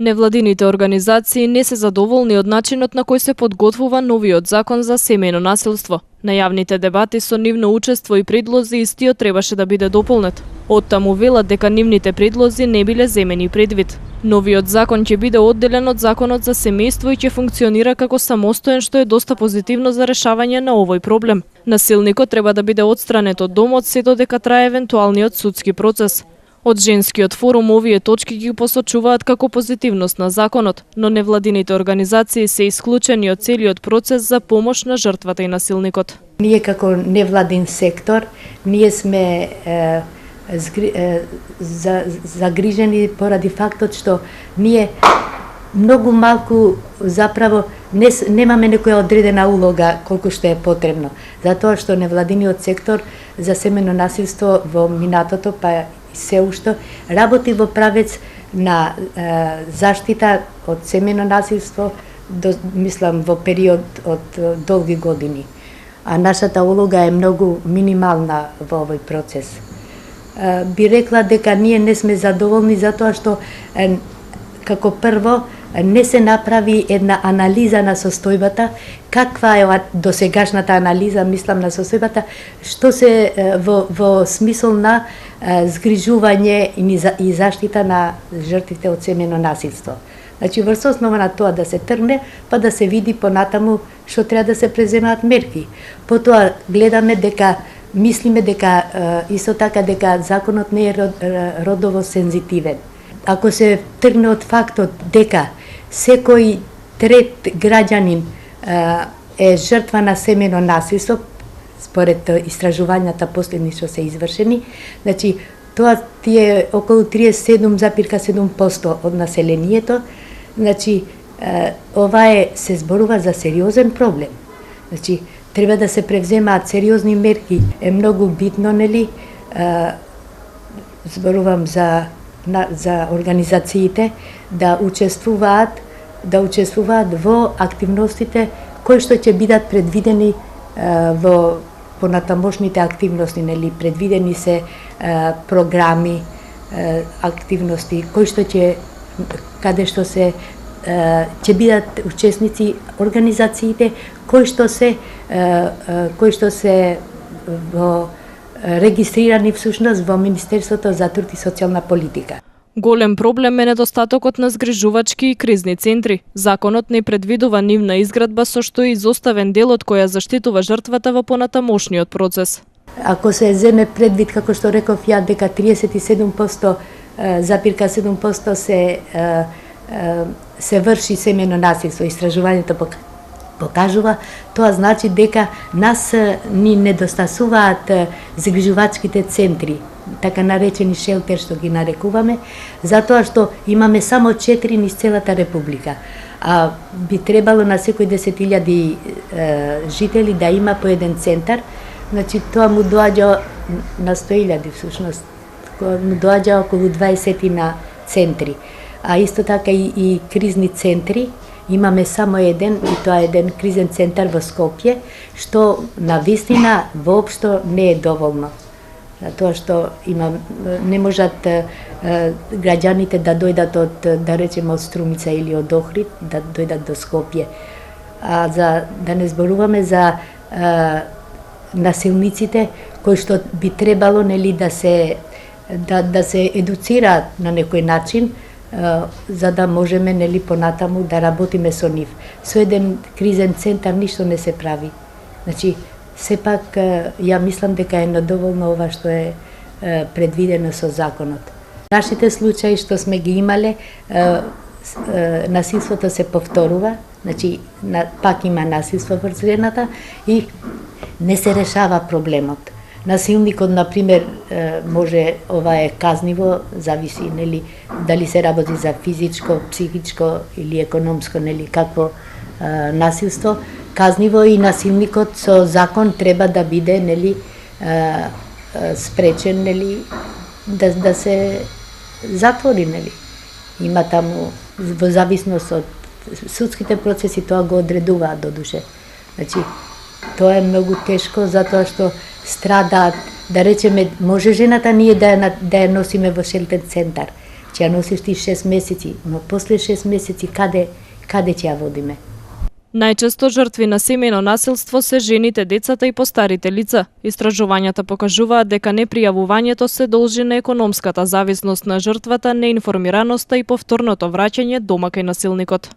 Невладините организации не се задоволни од начинот на кој се подготвува новиот закон за семејно насилство. На јавните дебати со нивно учество и предлози истиот требаше да биде дополнет. Оттаму велат дека нивните предлози не биле земени предвид. Новиот закон ќе биде одделен од законот за семејство и ќе функционира како самостоен, што е доста позитивно за решавање на овој проблем. Насилникот треба да биде отстранет од домот се додека трае евентуалниот судски процес. Од Женскиот форум овие точки ги посочуваат како позитивност на законот, но невладините организации се исклучени од целиот процес за помош на жртвата и насилникот. Ние како невладин сектор, ние сме загрижени поради фактот што ние многу малку заправо немаме некоја одредена улога колку што е потребно. Затоа што невладиниот сектор за семејно насилство во минатото па се уште работи во правец на заштита од семејно насилство, мислам во период од долги години. А нашата улога е многу минимална во овој процес. Би рекла дека ние не сме задоволни затоа што како прво не се направи една анализа на состојбата, каква е досегашната анализа, мислам на состојбата, што се во смисол на згрижување и заштита на жртвите од семејно насилство. Значи, врз основа на тоа да се тргне, па да се види понатаму што треба да се преземаат мерки. Потоа мислиме дека исто така дека законот не е родово сензитивен. Ако се тргне од фактот дека секој трет граѓанин е жртва на семејно насилство, според истражувањата последни што се извршени, значи тоа е околу 37,7% од населението, значи ова се зборува за сериозен проблем. Значи треба да се превземаат сериозни мерки, е многу битно, нели? Зборувам за организациите да учествуваат во активностите кои што ќе бидат предвидени во понатамошните активности, нели? Предвидени се програми, активности кои што каде што се ќе бидат учесници организациите кои што се во регистрирани всушност во Министерството за труд и социјална политика. Голем проблем е недостатокот на згрижувачки и кризни центри. Законот не предвидува нивна изградба, со што е изоставен делот која заштитува жртвата во понатамошниот процес. Ако се земе предвид, како што реков ја, дека 37,7% се врши семејно насилство, истражувањето покажува, тоа значи дека нас ни недостасуваат загрижувачките центри, така наречени шелтер што ги нарекуваме, затоа што имаме само 4 низ целата република. А би требало на секој 10.000 жители да има по еден центар, значи тоа му доаѓа на 100.000 всушност, му доаѓа околу 20 на центри. А исто така и кризни центри, имаме само еден, и тоа е еден кризен центар во Скопје, што на вистина воопшто не е доволно. Затоа што не можат граѓаните да дојдат од, да речеме, од Струмица или од Охрид, да дојдат до Скопје. А да не зборуваме за насилниците кои што би требало, нели, да се едуцираат на некој начин, за да можеме, нели, понатаму да работиме со нив. Со еден кризен центар ништо не се прави. Значи, сепак, ја мислам дека е недоволно ова што е предвидено со законот. Нашите случаи што сме ги имале, насилството се повторува, значи пак има насилство врз жената и не се решава проблемот. Насилникот, например, може, ова е казниво, зависи, нели, дали се работи за физичко, психичко или економско, нели, какво насилство. Казниво и насилникот со закон треба да биде, нели, спречен, нели, да се затвори, нели. Има таму, во зависност од судските процеси, тоа го одредуваат додуше. Значи, тоа е многу тешко, затоа што страдаат, да речеме, може жената ние да ја носиме во шелтер центар, ќе ја носиш ти 6 месеци, но после 6 месеци каде ќе ја водиме? Најчесто жртви на семејно насилство се жените, децата и постарите лица. Истражувањата покажуваат дека непријавувањето се должи на економската зависност на жртвата, неинформираноста и повторното враќање дома кај насилникот.